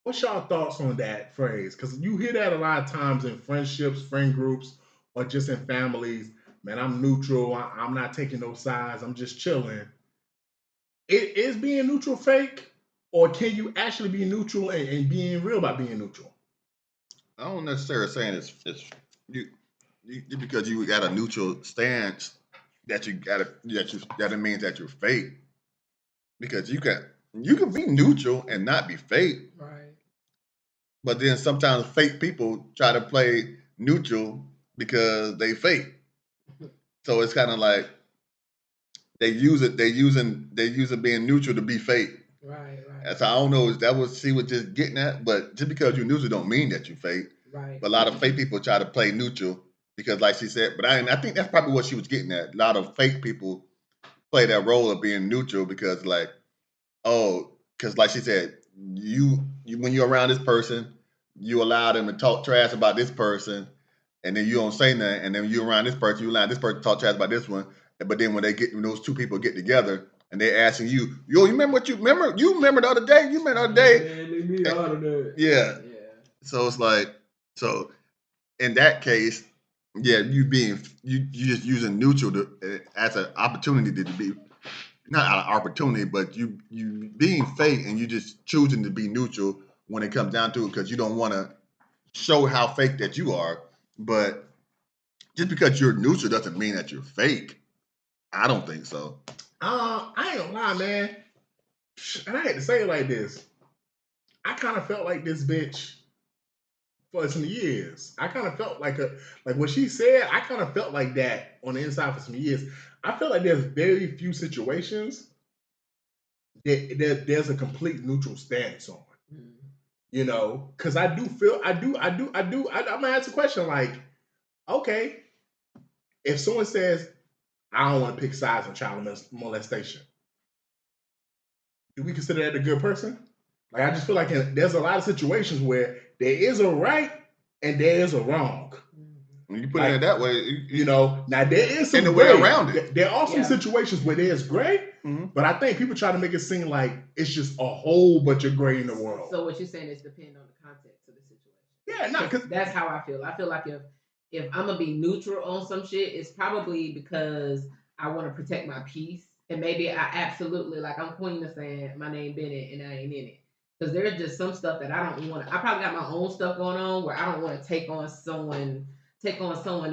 What's y'all thoughts on that phrase? Because you hear that a lot of times in friendships, friend groups, or just in families. Man, I'm neutral. I'm not taking no sides. I'm just chilling. It is being neutral fake, or can you actually be neutral and being real about being neutral? I don't necessarily saying it's you, because you got a neutral stance that means that you're fake because you can be neutral and not be fake, Right. but then sometimes fake people try to play neutral because they fake. So it's kind of like they using being neutral to be fake. Right. Right. And so I don't know if that was she was just getting at, but just because you're neutral don't mean that you're fake. Right. But a lot of fake people try to play neutral because, like she said, I think that's probably what she was getting at. A lot of fake people play that role of being neutral because, like, oh, because like she said, you when you're around this person, you allow them to talk trash about this person, and then you don't say nothing, and then you around this person, you allow this person to talk trash about this one, but then when those two people get together and they're asking you, yo, you remember you remember the other day, you remember the other day, Man, leave me out of that. yeah. Yeah. So it's like, so in that case, yeah, you just using neutral as an opportunity to be not an opportunity, but you being fake and you just choosing to be neutral when it comes down to it because you don't want to show how fake that you are. But just because you're neutral doesn't mean that you're fake. I don't think so. I ain't gonna lie, man. And I hate to say it like this. I kind of felt like this bitch for some years. I kind of felt like what she said. I kind of felt like that on the inside for some years. I feel like there's very few situations that there's a complete neutral stance on. Mm. Because I do feel I'm gonna ask a question like, okay, if someone says I don't want to pick sides on child molestation, do we consider that a good person? Like I just feel like there's a lot of situations where there is a right and there is a wrong. When you put it that way, Now there is some in the way gray. around it. There are some situations where there's gray, but I think people try to make it seem like it's just a whole bunch of gray in the world. So what you're saying is depend on the context of the situation. Yeah, no, because that's how I feel. I feel like if I'm gonna be neutral on some shit, it's probably because I want to protect my peace, and maybe I absolutely like I'm Queen of saying my name Bennett and I ain't in it. Because there's just some stuff that I don't want. I probably got my own stuff going on where I don't want to take on someone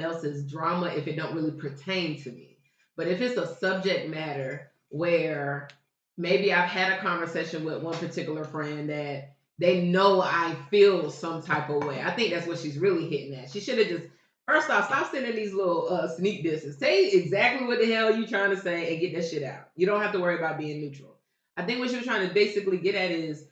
else's drama if it don't really pertain to me. But if it's a subject matter where maybe I've had a conversation with one particular friend that they know I feel some type of way. I think that's what she's really hitting at. She should have just first off stop sending these little sneak disses. Say exactly what the hell you trying to say and get that shit out. You don't have to worry about being neutral. I think what she was trying to basically get at is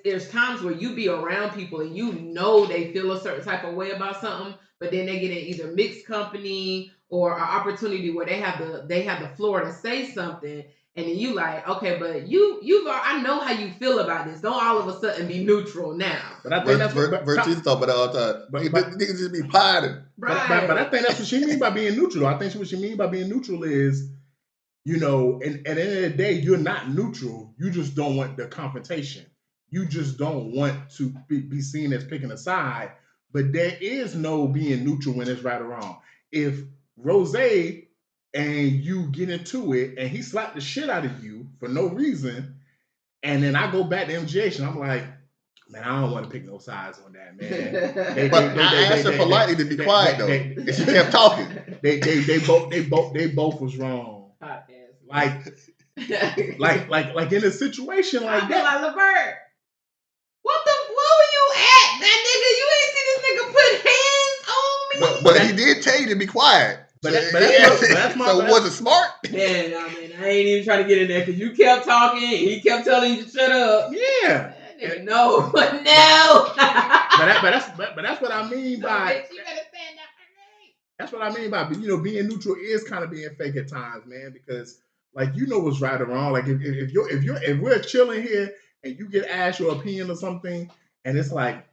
there's times where you be around people and you know they feel a certain type of way about something, but then they get in either mixed company or an opportunity where they have the floor to say something, and then you like, okay, but I know how you feel about this. Don't all of a sudden be neutral now. But I think that's what Vertesie talk about that all the time. Niggas just be piding. Right. But I think that's what she means by being neutral. I think what she means by being neutral is, and at the end of the day, you're not neutral. You just don't want the confrontation. You just don't want to be seen as picking a side. But there is no being neutral when it's right or wrong. If Rose and you get into it and he slapped the shit out of you for no reason, and then I go back to MGH and I'm like, man, I don't want to pick no sides on that, man. But I asked her politely to be quiet though, and she kept talking. They both was wrong. Like in a situation like that. Like Levert, where were you at, that nigga? You ain't see this nigga put hands on me. But he did tell you to be quiet. But that's my. So was it smart? Yeah, no, man, I ain't even trying to get in there because you kept talking. He kept telling you to shut up. Yeah. No, but no. but that's what I mean by. You better stand up for me. That's what I mean by being neutral is kind of being fake at times, man. Because like what's right or wrong. Like if we're chilling here and you get asked your opinion or something, and it's like,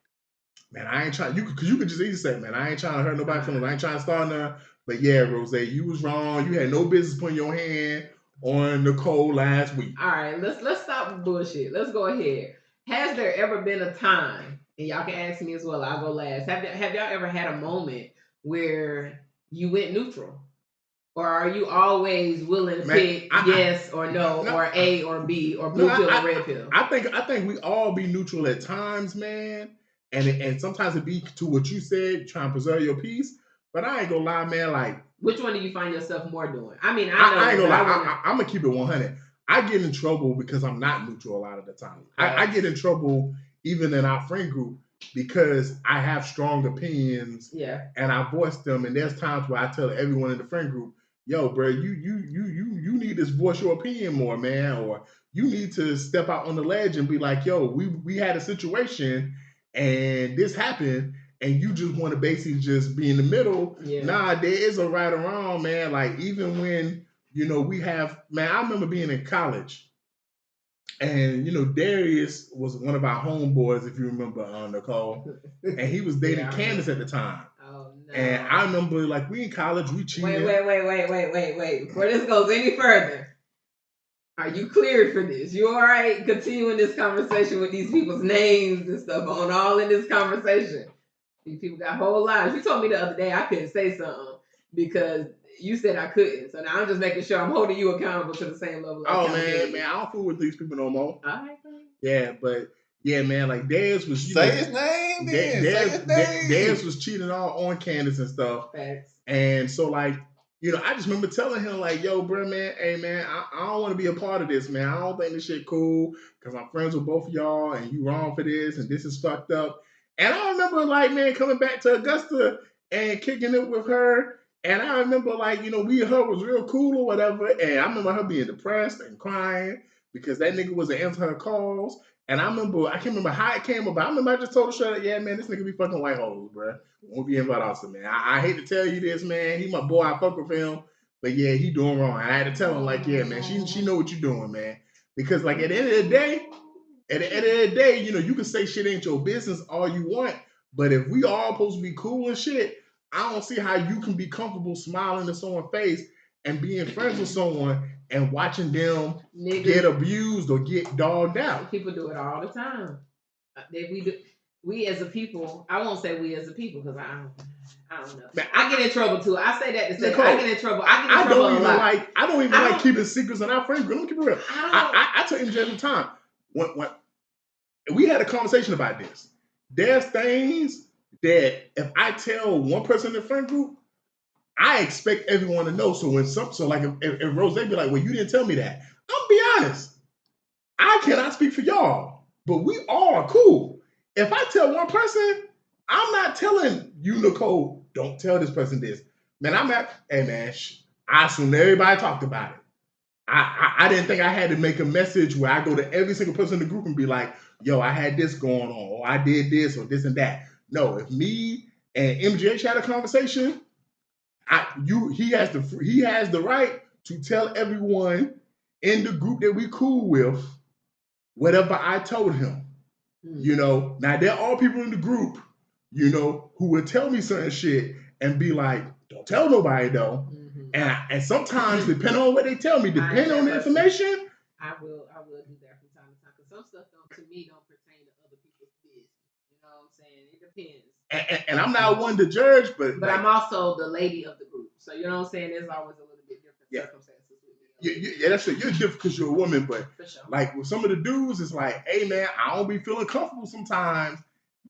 man, I ain't trying. Because you could just easily say, man, I ain't trying to hurt nobody's feelings. I ain't trying to start nothing. But yeah, Rose, you was wrong. You had no business putting your hand on Nicole last week. All right, let's stop with bullshit. Let's go ahead. Has there ever been a time, and y'all can ask me as well, I'll go last. Have y'all ever had a moment where you went neutral? Or are you always willing to pick yes or no, or A or B, or blue pill or red pill? I think we all be neutral at times, man. And sometimes it be to what you said, trying to preserve your peace. But I ain't gonna lie, man. Like, which one do you find yourself more doing? I mean, I ain't gonna lie. I'm gonna keep it 100. I get in trouble because I'm not neutral a lot of the time. I get in trouble even in our friend group because I have strong opinions. Yeah. And I voice them. And there's times where I tell everyone in the friend group, yo, bro, you need to voice your opinion more, man, or you need to step out on the ledge and be like, yo, we had a situation and this happened, and you just want to basically just be in the middle. Yeah. Nah, there is a right or wrong, man. Like, even when, we have, man, I remember being in college, and Darius was one of our homeboys, if you remember, Nicole, and he was dating Candace at the time. Oh no! And I remember, like, we in college, we cheated. Wait. Before this goes any further, are you cleared for this? You all right continuing this conversation with these people's names and stuff on all in this conversation? These people got whole lives. You told me the other day I couldn't say something because you said I couldn't. So now I'm just making sure I'm holding you accountable to the same level. Oh man, I don't fool with these people no more. All right, yeah, but yeah, man, like Darius was say his name. Darius was cheating on Candace and stuff. Facts. And so, like, I just remember telling him, like, yo, bro, man, hey, man, I don't want to be a part of this, man. I don't think this shit cool because I'm friends with both of y'all and you wrong for this and this is fucked up. And I remember, like, man, coming back to Augusta and kicking it with her. And I remember, like, we and her was real cool or whatever. And I remember her being depressed and crying because that nigga wasn't answering her calls. And I can't remember how it came about. I remember I just told her straight up, yeah, man, this nigga be fucking white hoes, bro. Won't be in Valdosta, man. I hate to tell you this, man. He my boy. I fuck with him. But yeah, he doing wrong. I had to tell him, like, yeah, man, she know what you doing, man. Because, like, at the end of the day, you can say shit ain't your business all you want. But if we all supposed to be cool and shit, I don't see how you can be comfortable smiling in someone's face and being friends with someone and watching them get abused or get dogged out. People do it all the time. We as a people, I won't say we as a people because I don't know. Man, I get in trouble too. I say that to say Nicole, I get in trouble. I don't even like keeping secrets in our friend group. Let me keep it real. I tell MJ every time when we had a conversation about this. There's things that if I tell one person in the friend group, I expect everyone to know. So when if Rose be like, well, you didn't tell me that. I'll be honest. I cannot speak for y'all, but we all are cool. If I tell one person, I'm not telling you, Nicole, don't tell this person this. Man, hey man, I assume everybody talked about it. I didn't think I had to make a message where I go to every single person in the group and be like, yo, I had this going on, or I did this, or this and that. No, if me and MGH had a conversation, he has the right to tell everyone in the group that we cool with whatever I told him. Now there are people in the group, who will tell me certain shit and be like, don't tell nobody though. And sometimes, depending on what they tell me, depending on the information, I will do that from time to time. Because some stuff don't pertain to other people's business. You know what I'm saying? It depends. And I'm not one to judge, but like, I'm also the lady of the group. So you know what I'm saying? There's always a little bit different circumstances with me. Yeah, that's true. You're different because you're a woman, but for sure. Like with some of the dudes, it's like, hey man, I don't be feeling comfortable sometimes.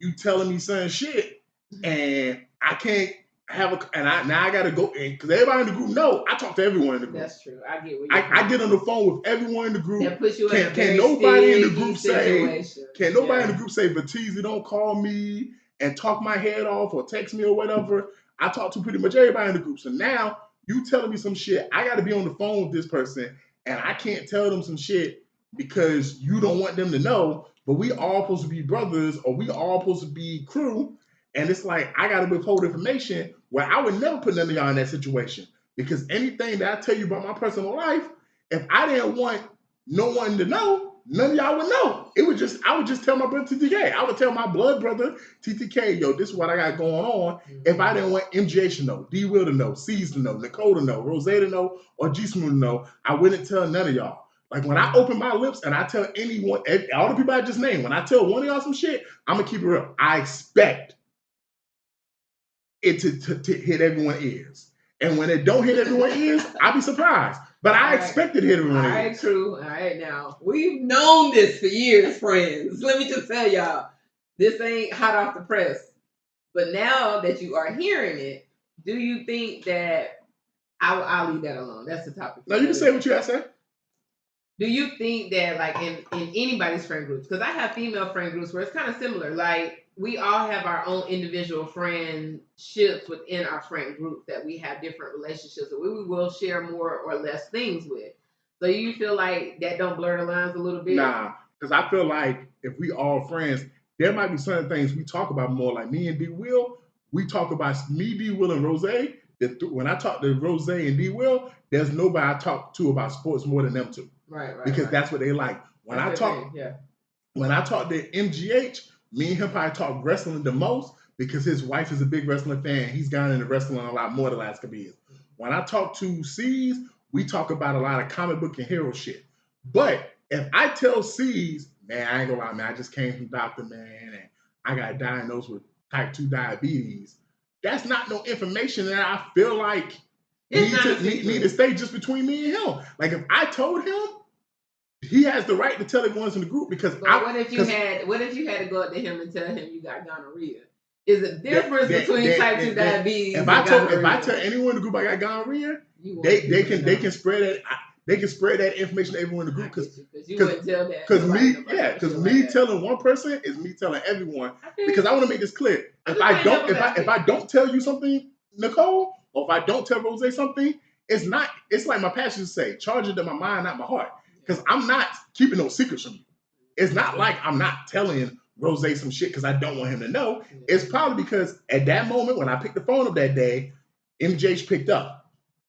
You telling me certain shit, and I can't have I gotta go in because everybody in the group know I talk to everyone in the group. That's true. I get what I get on the phone with everyone in the group. That puts you in a can nobody in the group say? Can nobody in the group say, Vertesie, don't call me and talk my head off or text me or whatever? I talk to pretty much everybody in the group. So now you telling me some shit, I got to be on the phone with this person, and I can't tell them some shit because you don't want them to know. But we all supposed to be brothers, or we all supposed to be crew. And it's like, I got to withhold information where I would never put none of y'all in that situation. Because anything that I tell you about my personal life, if I didn't want no one to know, none of y'all would know. I would just tell my brother TTK. I would tell my blood brother TTK, yo, this is what I got going on. If I didn't want MGH to know, D Will to know, C's to know, Nicole to know, Rose to know, or G Smooth to know, I wouldn't tell none of y'all. Like when I open my lips and I tell anyone, all the people I just named, when I tell one of y'all some shit, I'm gonna keep it real. I expect it to hit everyone's ears. And when it don't hit everyone's ears, I'll be surprised. But I expect it to hit everyone's ears. All right, true. All right, now. We've known this for years, friends. Let me just tell y'all. This ain't hot off the press. But now that you are hearing it, do you think that I'll leave that alone. That's the topic. No, you can say what you have to say. Do you think that like in anybody's friend groups, because I have female friend groups where it's kind of similar, like we all have our own individual friendships within our friend group that we have different relationships that we will share more or less things with. So you feel like that don't blur the lines a little bit? Nah, because I feel like if we all friends, there might be certain things we talk about more. Like me and D Will, we talk about me, D Will, and Rose. When I talk to Rose and D Will, there's nobody I talk to about sports more than them two. Right. Because that's what they like. When I talk to MGH, me and him probably talk wrestling the most because his wife is a big wrestling fan. He's gotten into wrestling a lot more the last couple years. When I talk to C's, we talk about a lot of comic book and hero shit. But if I tell C's, man, I ain't gonna lie, man, I just came from doctor, man, and I got diagnosed with type 2 diabetes. That's not no information that I feel like need to stay just between me and him. Like if I told him, he has the right to tell everyone in the group because. But what if you had to go up to him and tell him you got gonorrhea? Is a difference between type 2 diabetes. If I tell anyone in the group I got gonorrhea, they can spread that. They can spread that information to everyone in the group because you wouldn't tell that. Because me telling one person is me telling everyone. Because I want to make this clear. If I don't tell you something, Nicole, or if I don't tell Rose something, it's like my pastors say, charge it to my mind, not my heart. Because I'm not keeping no secrets from you. It's not like I'm not telling Rose some shit because I don't want him to know. It's probably because at that moment when I picked the phone up that day, MJH picked up.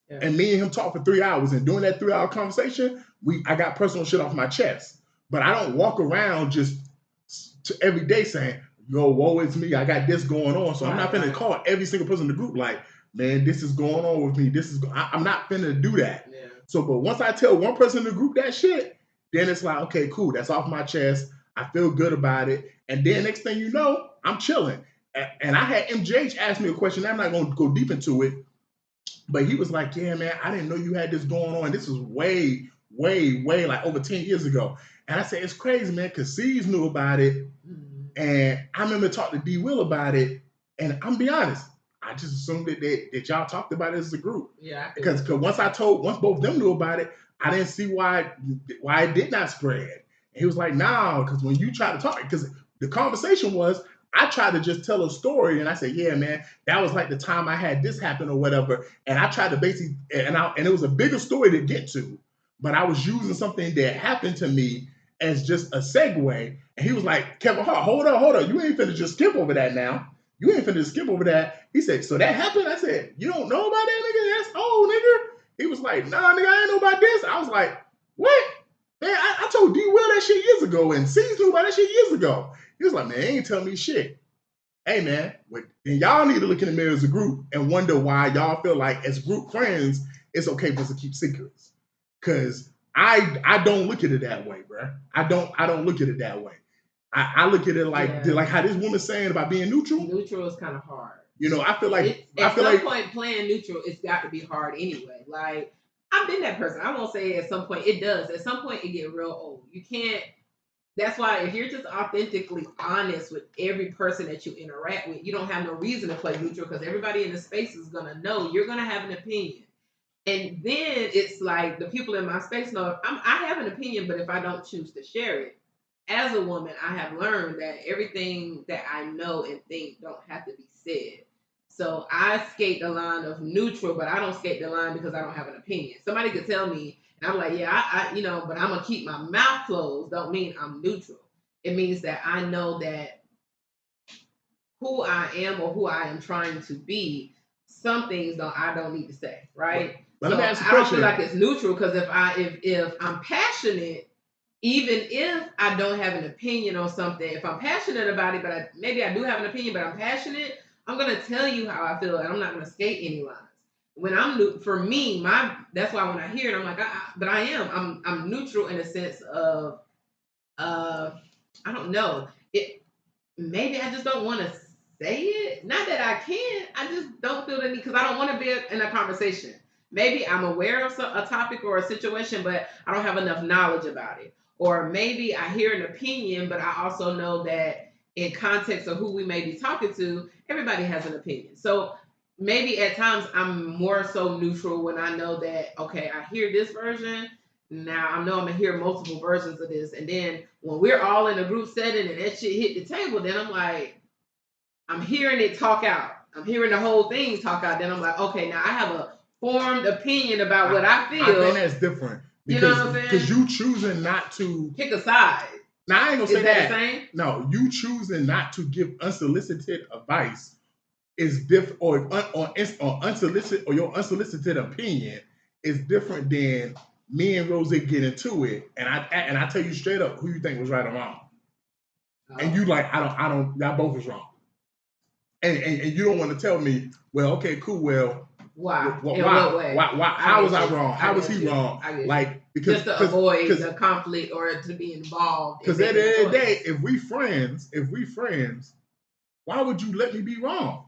Yeah. And me and him talked for 3 hours. And during that 3-hour conversation, I got personal shit off my chest. But I don't walk around just every day saying, yo, woe is me. I got this going on. So I'm not finna call every single person in the group like, man, this is going on with me. I'm not finna do that. Yeah. So, but once I tell one person in the group that shit, then it's like, okay, cool. That's off my chest. I feel good about it. And then next thing you know, I'm chilling. And I had MJH ask me a question. I'm not going to go deep into it. But he was like, yeah, man, I didn't know you had this going on. This was way, like over 10 years ago. And I said, it's crazy, man, because C's knew about it. And I remember talking to D Will about it. And I'm be honest, I just assumed that y'all talked about it as a group. Yeah. Because once both of them knew about it, I didn't see why it did not spread. And he was like, nah, because when you try to talk, because the conversation was, I tried to just tell a story, and I said, yeah, man, that was like the time I had this happen or whatever. And I tried to basically, and it was a bigger story to get to, but I was using something that happened to me as just a segue. And he was like, Kevin Hart, hold on. You ain't finna just skip over that now. You ain't finna skip over that. He said, so that happened? I said, you don't know about that, nigga? That's old, nigga. He was like, nah, nigga, I ain't know about this. I was like, what? Man, I told D Will that shit years ago, and C's knew about that shit years ago. He was like, man, ain't telling me shit. Hey, man, then y'all need to look in the mirror as a group and wonder why y'all feel like as group friends, it's okay for us to keep secrets. Because I don't look at it that way, bro. I don't look at it that way. I look at it like how this woman's saying about being neutral. Neutral is kind of hard. You know, I feel like at some point playing neutral, it's got to be hard anyway. Like I've been that person. I won't say at some point it does. At some point it get real old. You can't. That's why if you're just authentically honest with every person that you interact with, you don't have no reason to play neutral because everybody in the space is gonna know you're gonna have an opinion. And then it's like the people in my space know I have an opinion, but if I don't choose to share it, as a woman, I have learned that everything that I know and think don't have to be said. So I skate the line of neutral, but I don't skate the line because I don't have an opinion. Somebody could tell me, and I'm like, yeah, I but I'm gonna keep my mouth closed. Don't mean I'm neutral. It means that I know that who I am or who I am trying to be, some things I don't need to say, right? But so I don't feel like it's neutral because if I'm passionate, even if I don't have an opinion on something, if I'm passionate about it, but maybe I do have an opinion, but I'm passionate, I'm going to tell you how I feel, and I'm not going to skate any lines. when I'm for me, that's why when I hear it, I'm like, but I'm neutral in a sense of I don't know. Maybe I just don't want to say it. Not that I can't. I just don't feel the need because I don't want to be in a conversation. Maybe I'm aware of a topic or a situation, but I don't have enough knowledge about it. Or maybe I hear an opinion, but I also know that in context of who we may be talking to, everybody has an opinion. So maybe at times I'm more so neutral when I know that, okay, I hear this version. Now I know I'm gonna hear multiple versions of this, and then when we're all in a group setting and that shit hit the table, then I'm like, I'm hearing it talk out. I'm hearing the whole thing talk out. Then I'm like, okay, now I have a formed opinion about what I feel. I think that's different because, you know what I'm saying? Because you choosing not to pick a side. Now I ain't gonna say that. The same? No, you choosing not to give unsolicited advice is different, or unsolicited, or your unsolicited opinion is different than me and Rose get into it, and I tell you straight up who you think was right or wrong, and you like I don't y'all both is wrong, and you don't want to tell me, well, okay, cool, well, why? Why? What way? Why? How was I wrong? How was he wrong? Like because just to avoid the conflict or to be involved. Because at the end of the day, if we friends, why would you let me be wrong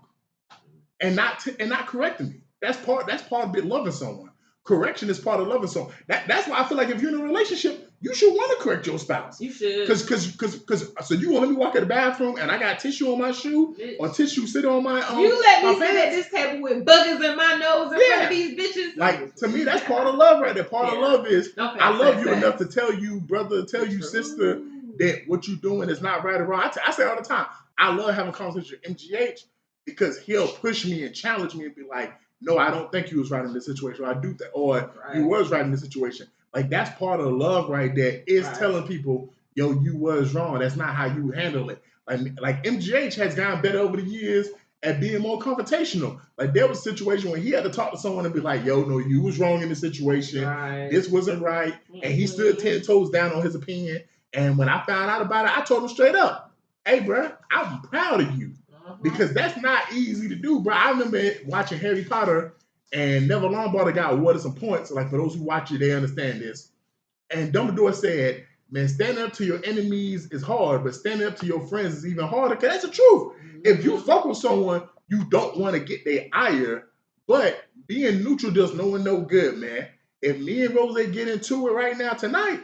and not correcting me? That's part of loving someone. Correction is part of loving someone. That's why I feel like if you're in a relationship, you should want to correct your spouse. You should. Because so you want me to walk in the bathroom and I got tissue on my shoe or tissue sit on my you let me sit at this table with boogers in my nose in front of these bitches. Like to me, that's part of love right there. Part of love is I love you enough to tell you, brother, tell you, sister, that what you're doing is not right or wrong. I say all the time, I love having conversations with MGH because he'll push me and challenge me and be like, no, I don't think you was right in this situation, or I do that, or you was right in this situation. Like that's part of love right there, is telling people, yo, you was wrong. That's not how you handle it. Like MGH has gotten better over the years at being more confrontational. Like there was a situation when he had to talk to someone and be like, yo, no, you was wrong in this situation. This wasn't right. And he stood 10 toes down on his opinion. And when I found out about it, I told him straight up, hey, bro, I'm proud of you. Because that's not easy to do, bro. I remember watching Harry Potter, and Neville Longbottom got awarded some points. Like for those who watch it, they understand this. And Dumbledore said, man, standing up to your enemies is hard, but standing up to your friends is even harder. Because that's the truth. If you fuck with someone, you don't want to get their ire, but being neutral does no one no good, man. If me and Rose get into it right now tonight,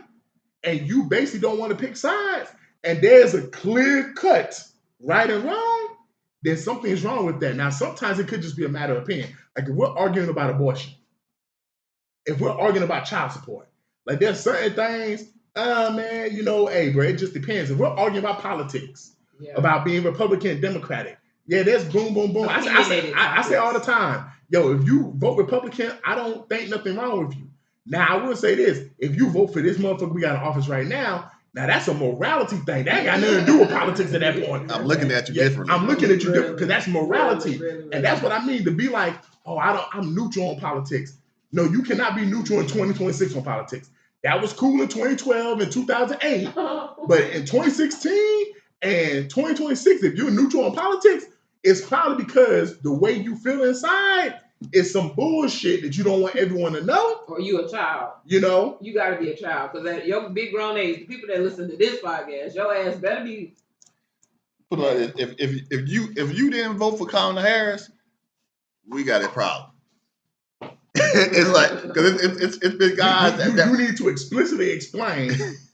and you basically don't want to pick sides, and there's a clear cut right and wrong, then something's wrong with that. Now, sometimes it could just be a matter of opinion. Like if we're arguing about abortion, if we're arguing about child support, like there's certain things, man, you know, hey, bro, it just depends. If we're arguing about politics, about being Republican, Democratic, there's boom, boom, boom. I say all the time, yo, if you vote Republican, I don't think nothing wrong with you. Now, I will say this, if you vote for this motherfucker we got in office right now, now that's a morality thing. That ain't got nothing to do with politics at that point. I'm looking at you differently. I'm looking at you different because that's morality. And that's what I mean to be like, oh, I'm neutral on politics. No, you cannot be neutral in 2026 on politics. That was cool in 2012 and 2008. But in 2016 and 2026, if you're neutral on politics, it's probably because the way you feel inside is some bullshit that you don't want everyone to know. Or you a child. You know? You got to be a child. Because at your big grown age, the people that listen to this podcast, your ass better be. Put it like this, if you didn't vote for Kamala Harris, we got a problem. It's like, because it's been guys you need to explicitly explain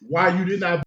why you did not